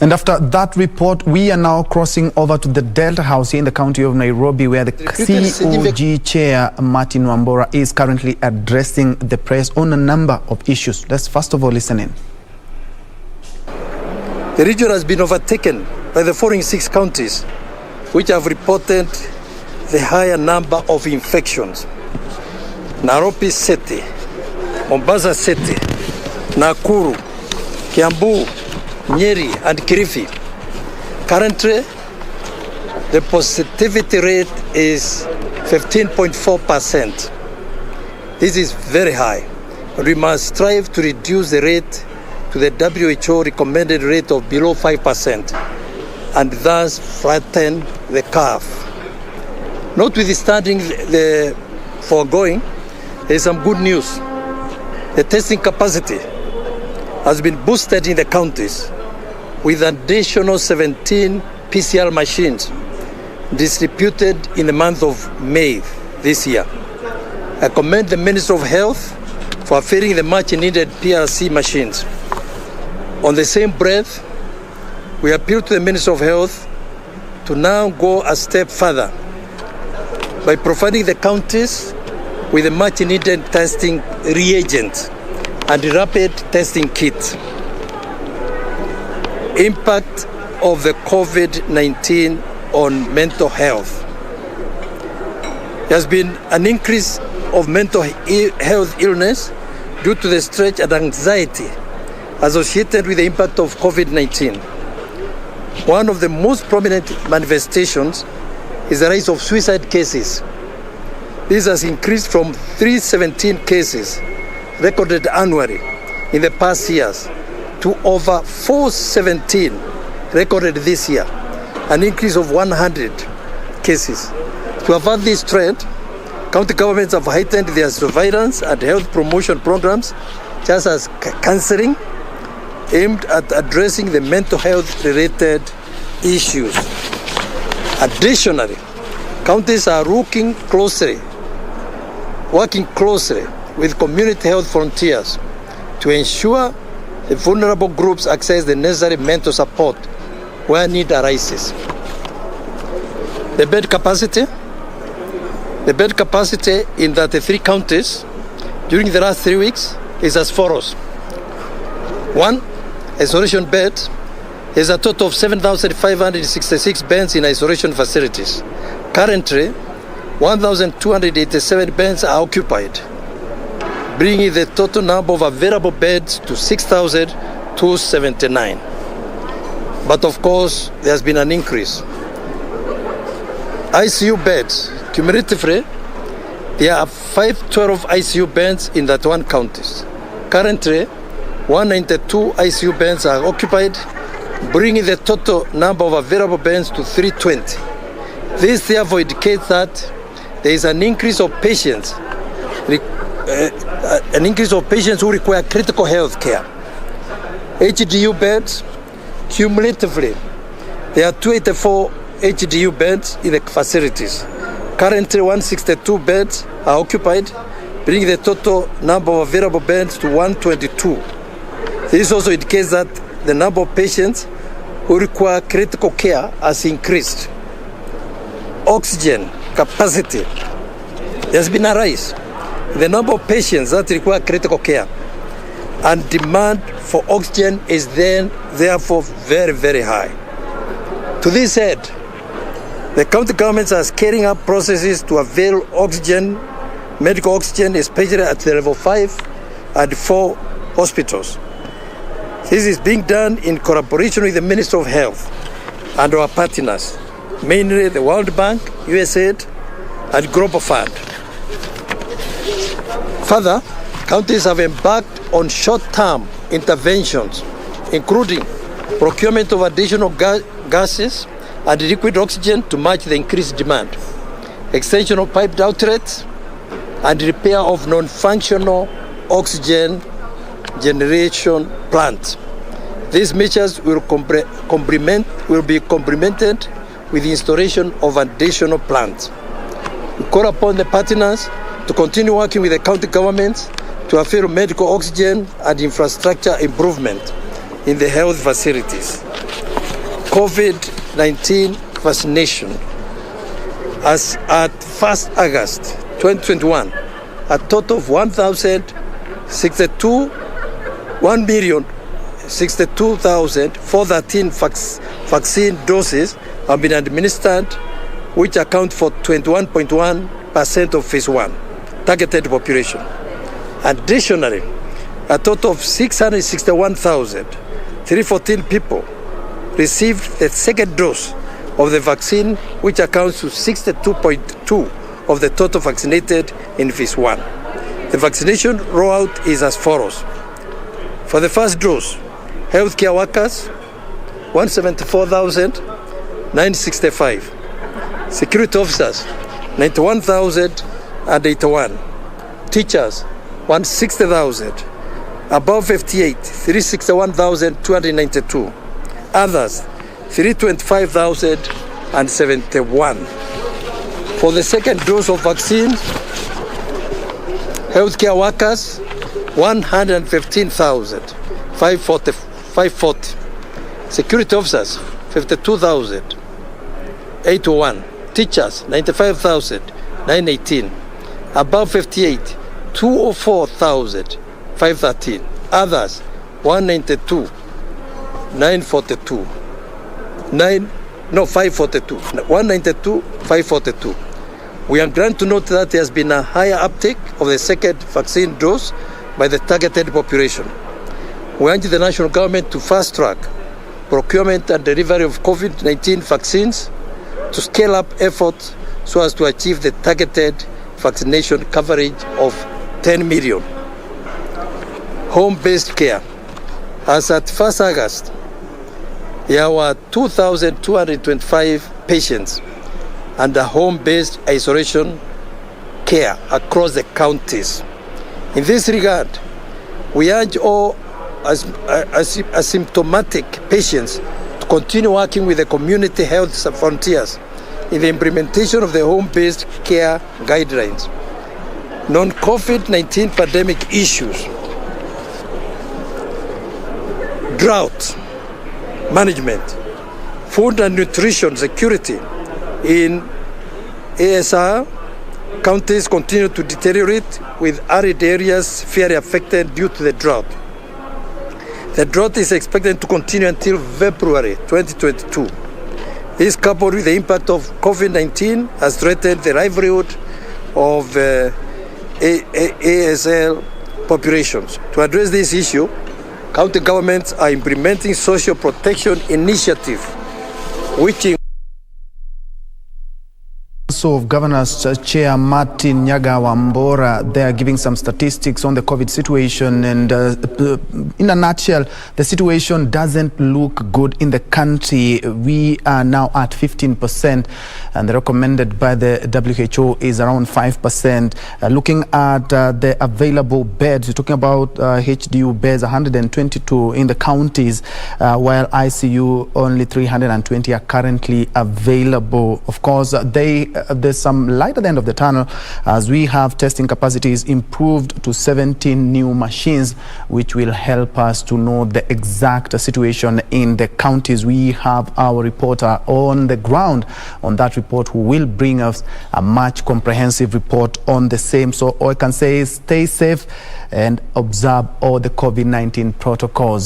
And after that report, we are now crossing over to the Delta House here in the county of Nairobi, where the COG chair, Martin Wambora, is currently addressing the press on a number of issues. Let's first of all listen in. The region has been overtaken by the following 6 counties, which have reported the higher number of infections: Nairobi City, Mombasa City, Nakuru, Kiambu, Nyeri and Kilifi. Currently, the positivity rate is 15.4%. This is very high. We must strive to reduce the rate to the WHO recommended rate of below 5% and thus flatten the curve. Notwithstanding the foregoing, there is some good news. The testing capacity has been boosted in the counties with additional 17 PCR machines distributed in the month of May this year. I commend the Minister of Health for offering the much needed PRC machines. On the same breath, we appeal to the Minister of Health to now go a step further by providing the counties with a much needed testing reagent and rapid testing kit. Impact of the COVID-19 on mental health. There has been an increase of mental health illness due to the stress and anxiety associated with the impact of COVID-19. One of the most prominent manifestations is the rise of suicide cases. This has increased from 317 cases recorded annually in the past years to over 417 recorded this year, an increase of 100 cases. To avert this trend, county governments have heightened their surveillance and health promotion programs, such as counseling, aimed at addressing the mental health related issues. Additionally, counties are working closely with community health frontiers to ensure the vulnerable groups access the necessary mental support where need arises. The bed capacity in the 3 counties during the last 3 weeks is as follows. 1, isolation bed is a total of 7,566 beds in isolation facilities. Currently, 1,287 beds are occupied, bringing the total number of available beds to 6,279. But of course, there has been an increase. ICU beds, cumulatively, there are 512 ICU beds in the 1 counties. Currently, 192 ICU beds are occupied, bringing the total number of available beds to 320. This therefore indicates that there is an increase of patients who require critical health care. HDU beds, cumulatively, there are 284 HDU beds in the facilities. Currently, 162 beds are occupied, bringing the total number of available beds to 122. This also indicates that the number of patients who require critical care has increased. Oxygen capacity. There has been a rise in the number of patients that require critical care, and demand for oxygen is therefore very, very high. To this end, the county governments are scaling up processes to avail oxygen, medical oxygen, especially at the level 5 and 4 hospitals. This is being done in collaboration with the Ministry of Health and our partners, mainly the World Bank, USAID, and Global Fund. Further, counties have embarked on short-term interventions, including procurement of additional gases and liquid oxygen to match the increased demand, extension of piped outlets, and repair of non-functional oxygen generation plants. These measures will be complemented with the installation of additional plants. We call upon the partners to continue working with the county governments to avail medical oxygen and infrastructure improvement in the health facilities. COVID-19 vaccination. As at 1st August 2021, a total of 1,062,413 vaccine doses have been administered, which account for 21.1% of phase 1 targeted population. Additionally, a total of 661,314 people received the second dose of the vaccine, which accounts to 62.2% of the total vaccinated in phase 1. The vaccination rollout is as follows. For the first dose, healthcare workers, 174,965. Security officers, 91,081. Teachers, 160,000. Above 58, 361,292. Others, 325,071. For the second dose of vaccine, healthcare workers, 115,540. Security officers, 52,081. Teachers, 95,918. Above 58, 204,513. Others, 192,942. 542. We are glad to note that there has been a higher uptake of the second vaccine dose by the targeted population. We urge the national government to fast-track procurement and delivery of COVID-19 vaccines, to scale up efforts so as to achieve the targeted vaccination coverage of 10 million. Home-based care. As at 1st August, there were 2,225 patients under home-based isolation care across the counties. In this regard, we urge all asymptomatic patients to continue working with the community health volunteers in the implementation of the home-based care guidelines. Non-COVID-19 pandemic issues, drought management, food and nutrition security in ASR counties continue to deteriorate, with arid areas severely affected due to the drought. The drought is expected to continue until February 2022. This, coupled with the impact of COVID-19, has threatened the livelihood of ASL populations. To address this issue, county governments are implementing social protection initiatives, which of Governors Chair Martin Wambora, they are giving some statistics on the COVID situation, and in a nutshell, the situation doesn't look good in the country. We are now at 15%, and the recommended by the WHO is around 5%. Looking at the available beds, we're talking about HDU beds, 122 in the counties, while ICU only 320 are currently available. Of course, there's some light at the end of the tunnel, as we have testing capacities improved to 17 new machines, which will help us to know the exact situation in the counties. We have our reporter on the ground on that report, who will bring us a much comprehensive report on the same. So all I can say is stay safe and observe all the COVID-19 protocols.